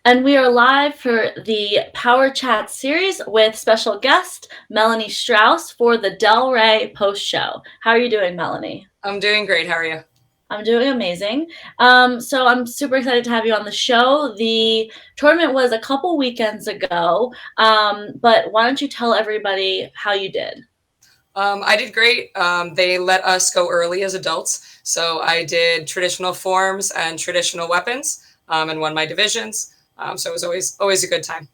And we are live for the Power Chat series with special guest Melanie Strauss for the Del Rey post show. How are you doing, Melanie? I'm doing great. How are you? I'm doing amazing. So I'm super excited to have you on the show. The tournament was a couple weekends ago, but why don't you tell everybody how you did? I did great. They let us go early as adults. So I did traditional forms and traditional weapons and won my divisions. So it was always a good time.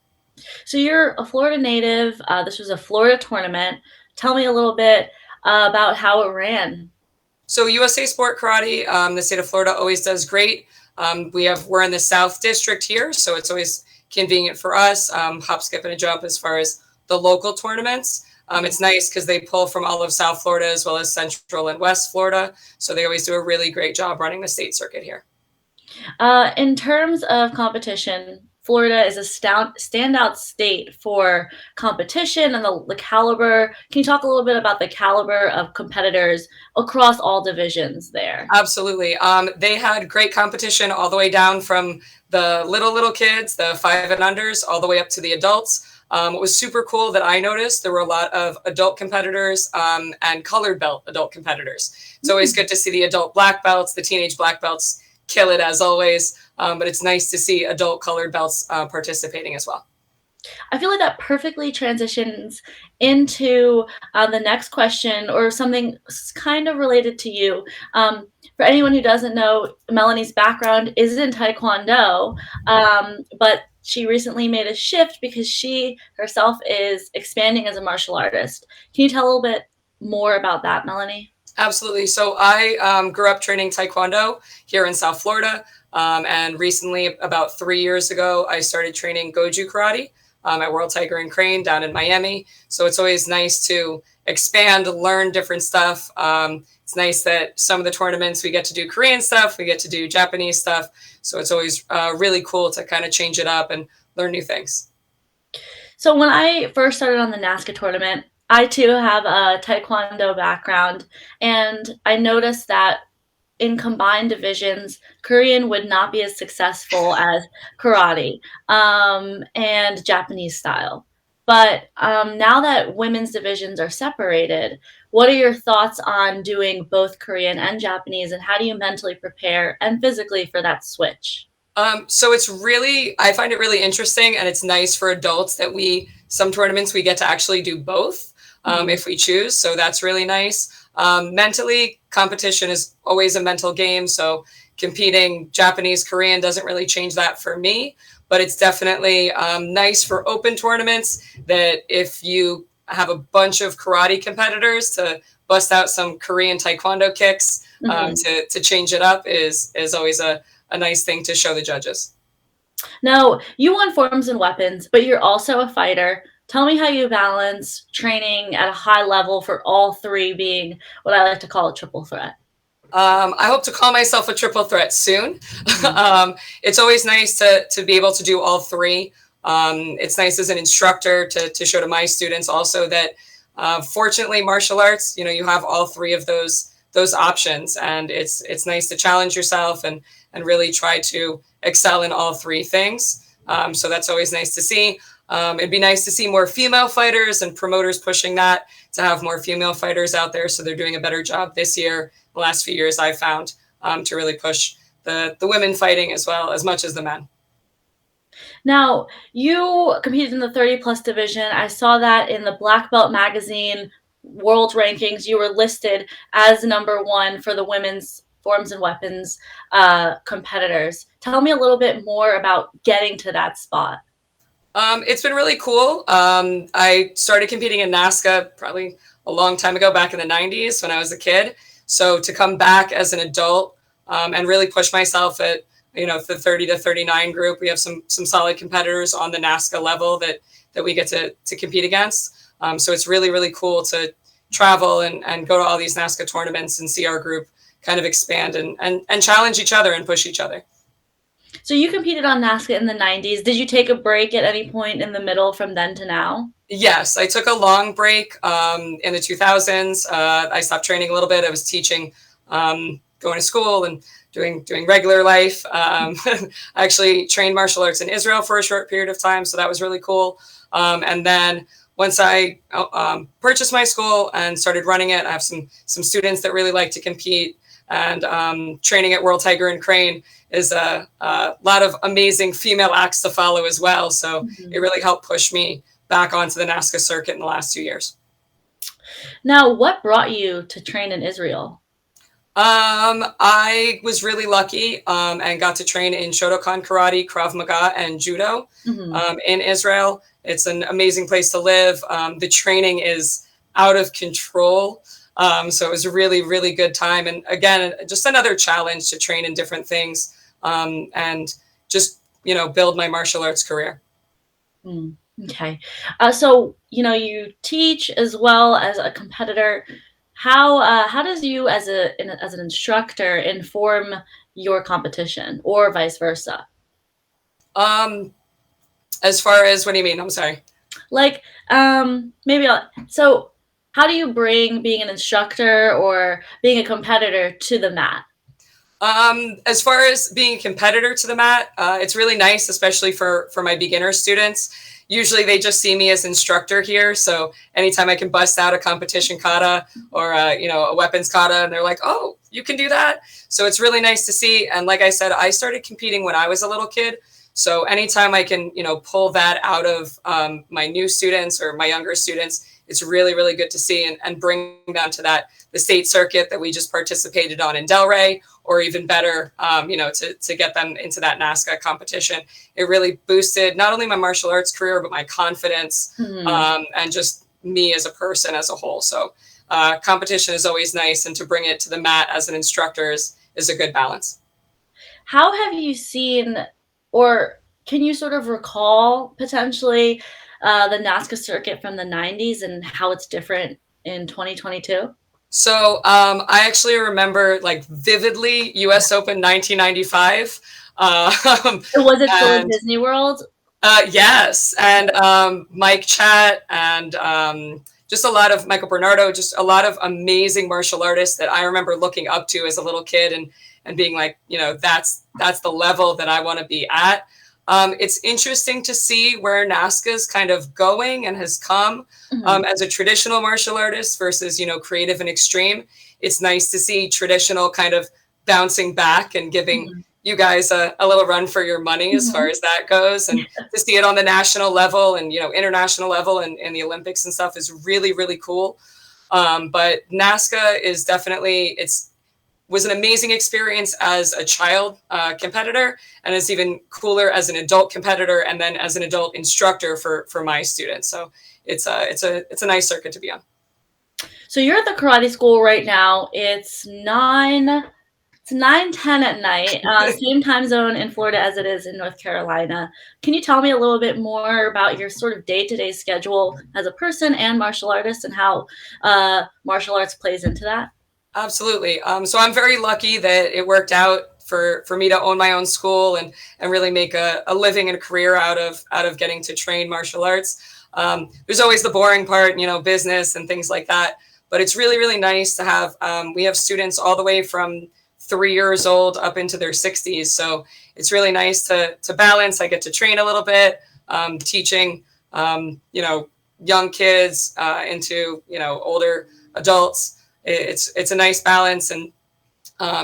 So you're a Florida native. This was a Florida tournament. Tell me a little bit about how it ran. So USA Sport Karate, the state of Florida always does great. We're in the South District here, so it's always convenient for us. Hop, skip, and a jump as far as the local tournaments. It's nice because they pull from all of South Florida as well as Central and West Florida. So they always do a really great job running the state circuit here. In terms of competition, Florida is a standout state for competition and the caliber. Can you talk a little bit about the caliber of competitors across all divisions there? Absolutely. They had great competition all the way down from the little kids, the 5 and unders, all the way up to the adults. What was super cool that I noticed, there were a lot of adult competitors and colored belt adult competitors. It's always good to see the adult black belts, the teenage black belts kill it as always, but it's nice to see adult colored belts participating as well. I feel like that perfectly transitions into the next question or something kind of related to you. For anyone who doesn't know, Melanie's background is in Taekwondo, but she recently made a shift because she herself is expanding as a martial artist. Can you tell a little bit more about that, Melanie? Absolutely. So I grew up training Taekwondo here in South Florida. And recently, about 3 years ago, I started training Goju Karate at World Tiger and Crane down in Miami. So it's always nice to expand, learn different stuff. It's nice that some of the tournaments we get to do Korean stuff, we get to do Japanese stuff. So it's always really cool to kind of change it up and learn new things. So when I first started on the NASCA tournament, I too have a Taekwondo background, and I noticed that in combined divisions, Korean would not be as successful as karate and Japanese style. But now that women's divisions are separated, what are your thoughts on doing both Korean and Japanese, and how do you mentally prepare and physically for that switch? So I find it really interesting, and it's nice for adults that some tournaments we get to actually do both if we choose. So that's really nice. Mentally, competition is always a mental game. So competing Japanese, Korean doesn't really change that for me, but it's definitely nice for open tournaments that if you have a bunch of karate competitors to bust out some Korean Taekwondo kicks to change it up is always a nice thing to show the judges. Now, you won forms and weapons, but you're also a fighter. Tell me how you balance training at a high level for all three being what I like to call a triple threat. I hope to call myself a triple threat soon. It's always nice to be able to do all three. It's nice as an instructor to show to my students also that fortunately martial arts, you have all three of those options, and it's nice to challenge yourself and really try to excel in all three things. So that's always nice to see. It'd be nice to see more female fighters and promoters pushing that to have more female fighters out there. So they're doing a better job this year. The last few years I've found to really push the women fighting as well as much as the men. Now, you competed in the 30 plus division. I saw that in the Black Belt magazine world rankings. You were listed as #1 for the women's forms and weapons competitors. Tell me a little bit more about getting to that spot. It's been really cool. I started competing in NASCA probably a long time ago, back in the 90s when I was a kid. So to come back as an adult and really push myself at, the 30 to 39 group, we have some solid competitors on the NASCA level that we get to compete against. So it's really, really cool to travel and go to all these NASCA tournaments and see our group kind of expand and challenge each other and push each other. So you competed on NASCA in the 90s. Did you take a break at any point in the middle from then to now? Yes, I took a long break in the 2000s. I stopped training a little bit. I was teaching, going to school and doing regular life. I actually trained martial arts in Israel for a short period of time, so that was really cool. And then once I purchased my school and started running it, I have some students that really like to compete. And training at World Tiger and Crane is a lot of amazing female acts to follow as well. So it really helped push me back onto the NASCA circuit in the last 2 years. Now, what brought you to train in Israel? I was really lucky and got to train in Shotokan karate, Krav Maga, and judo in Israel. It's an amazing place to live. The training is out of control. So it was a really, really good time. And again, just another challenge to train in different things and just, build my martial arts career. Okay. So, you teach as well as a competitor. How does you as an instructor inform your competition or vice versa? As far as, what do you mean? I'm sorry. Like, so how do you bring being an instructor or being a competitor to the mat? As far as being a competitor to the mat, it's really nice, especially for my beginner students. Usually they just see me as instructor here. So anytime I can bust out a competition kata or, a weapons kata, and they're like, oh, you can do that. So it's really nice to see. And like I said, I started competing when I was a little kid. So anytime I can, pull that out of my new students or my younger students, it's really, really good to see and bring them to the state circuit that we just participated on in Delray, or even better, to get them into that NASCA competition. It really boosted not only my martial arts career, but my confidence and just me as a person as a whole. So competition is always nice, and to bring it to the mat as an instructor is a good balance. How have you seen, or can you sort of recall potentially the NASCA circuit from the 90s and how it's different in 2022? So I actually remember like vividly US Open 1995. Was it still in Disney World? Yes, and Mike Chat and just a lot of Michael Bernardo, just a lot of amazing martial artists that I remember looking up to as a little kid and being like, that's the level that I want to be at. It's interesting to see where NASCA is kind of going and has come as a traditional martial artist versus, creative and extreme. It's nice to see traditional kind of bouncing back and giving you guys a little run for your money as far as that goes. And to see it on the national level and, international level and the Olympics and stuff is really, really cool. But NASCA is definitely, was an amazing experience as a child competitor, and it's even cooler as an adult competitor and then as an adult instructor for my students. So it's a nice circuit to be on. So you're at the karate school right now. It's 9:10 at night, same time zone in Florida as it is in North Carolina. Can you tell me a little bit more about your sort of day-to-day schedule as a person and martial artist, and how martial arts plays into that? Absolutely. So I'm very lucky that it worked out for me to own my own school and really make a living and a career out of getting to train martial arts. There's always the boring part, business and things like that. But it's really, really nice to have, we have students all the way from 3 years old up into their 60s. So it's really nice to balance. I get to train a little bit, teaching, young kids into, older adults. It's a nice balance, and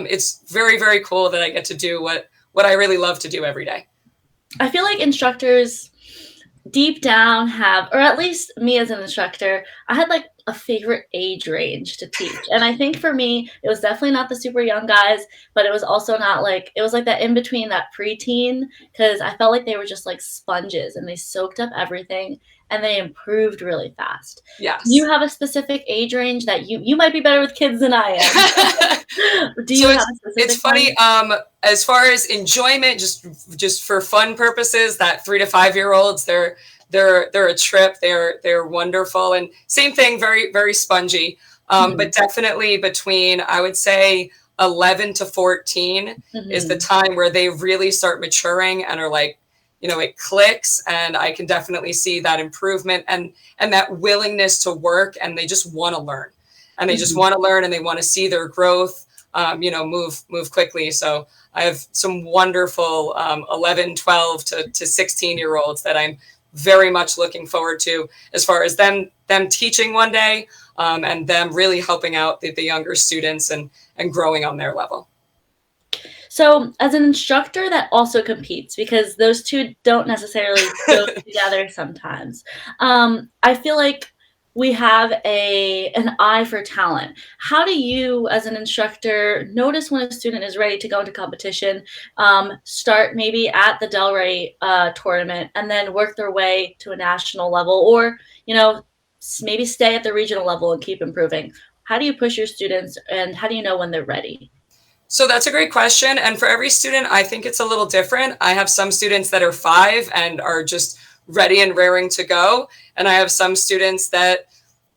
it's very, very cool that I get to do what I really love to do every day. I feel like instructors deep down have, or at least me as an instructor, I had like a favorite age range to teach. And I think for me, it was definitely not the super young guys, but it was also not like, it was like that in between, that preteen, because I felt like they were just like sponges and they soaked up everything and they improved really fast. Yes. Do you have a specific age range that you might be better with kids than I am? Do you have a specific It's funny, as far as enjoyment, just for fun purposes, that 3 to 5 year olds, they're a trip. They're wonderful. And same thing, very, very spongy. But definitely between, I would say, 11 to 14 is the time where they really start maturing and are like, it clicks, and I can definitely see that improvement and that willingness to work, and they just want to learn, and they just want to learn, and they want to see their growth. move quickly. So I have some wonderful 11, 12 to 16-year-olds that I'm very much looking forward to, as far as them teaching one day, and them really helping out the younger students and growing on their level. So, as an instructor that also competes, because those two don't necessarily go together sometimes, I feel like we have an eye for talent. How do you, as an instructor, notice when a student is ready to go into competition, start maybe at the Delray tournament, and then work their way to a national level, or maybe stay at the regional level and keep improving? How do you push your students, and how do you know when they're ready? So that's a great question. And for every student, I think it's a little different. I have some students that are 5 and are just ready and raring to go. And I have some students that,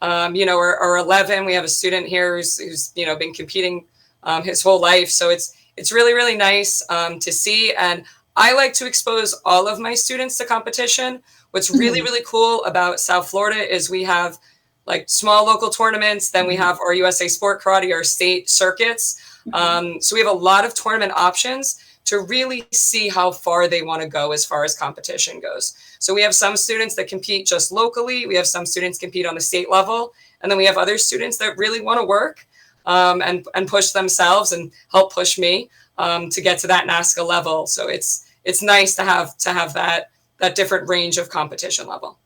are 11. We have a student here who's been competing his whole life. So it's really, really nice to see. And I like to expose all of my students to competition. What's really, really cool about South Florida is we have like small local tournaments. Then we have our USA Sport Karate, our state circuits. So we have a lot of tournament options to really see how far they want to go as far as competition goes. So we have some students that compete just locally. We have some students compete on the state level. And then we have other students that really want to work and push themselves and help push me to get to that NASCA level. So it's nice to have that different range of competition level.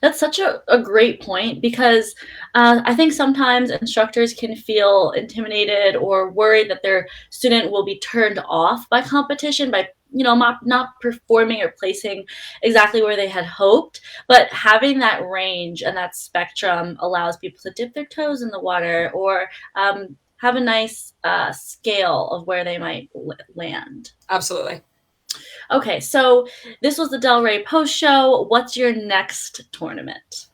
That's such a great point, because I think sometimes instructors can feel intimidated or worried that their student will be turned off by competition, by not performing or placing exactly where they had hoped. But having that range and that spectrum allows people to dip their toes in the water, or have a nice scale of where they might land. Absolutely. Okay, so this was the Delray post show. What's your next tournament?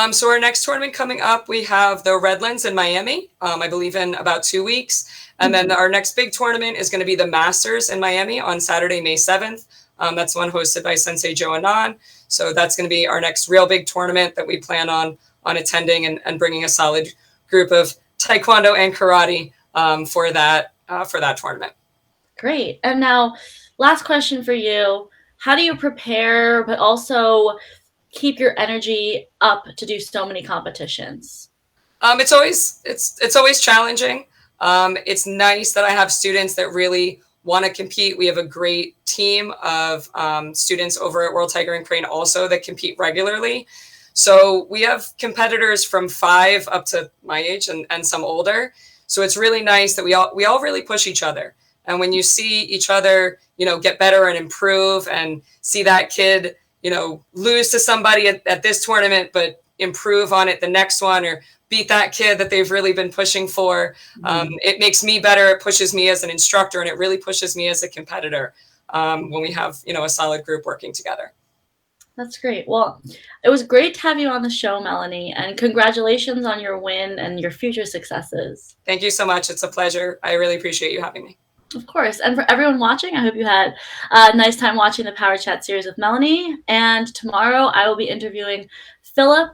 So our next tournament coming up, we have the Redlands in Miami, I believe in about 2 weeks. And then our next big tournament is going to be the Masters in Miami on Saturday, May 7th. That's one hosted by Sensei Joe Anon. So that's going to be our next real big tournament that we plan on attending and bringing a solid group of Taekwondo and Karate for that tournament. Great. And now, last question for you. How do you prepare, but also keep your energy up to do so many competitions? It's always challenging. It's nice that I have students that really want to compete. We have a great team of students over at World Tiger and Crane also that compete regularly. So we have competitors from 5 up to my age and some older. So it's really nice that we all really push each other. And when you see each other, get better and improve, and see that kid, lose to somebody at this tournament, but improve on it the next one, or beat that kid that they've really been pushing for. It makes me better. It pushes me as an instructor, and it really pushes me as a competitor when we have, a solid group working together. That's great. Well, it was great to have you on the show, Melanie, and congratulations on your win and your future successes. Thank you so much. It's a pleasure. I really appreciate you having me. Of course. And for everyone watching, I hope you had a nice time watching the Power Chat series with Melanie. And tomorrow I will be interviewing Philip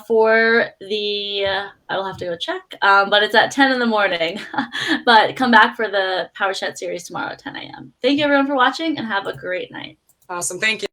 for I will have to go check, but it's at 10 in the morning. But come back for the Power Chat series tomorrow at 10 a.m. Thank you, everyone, for watching, and have a great night. Awesome. Thank you.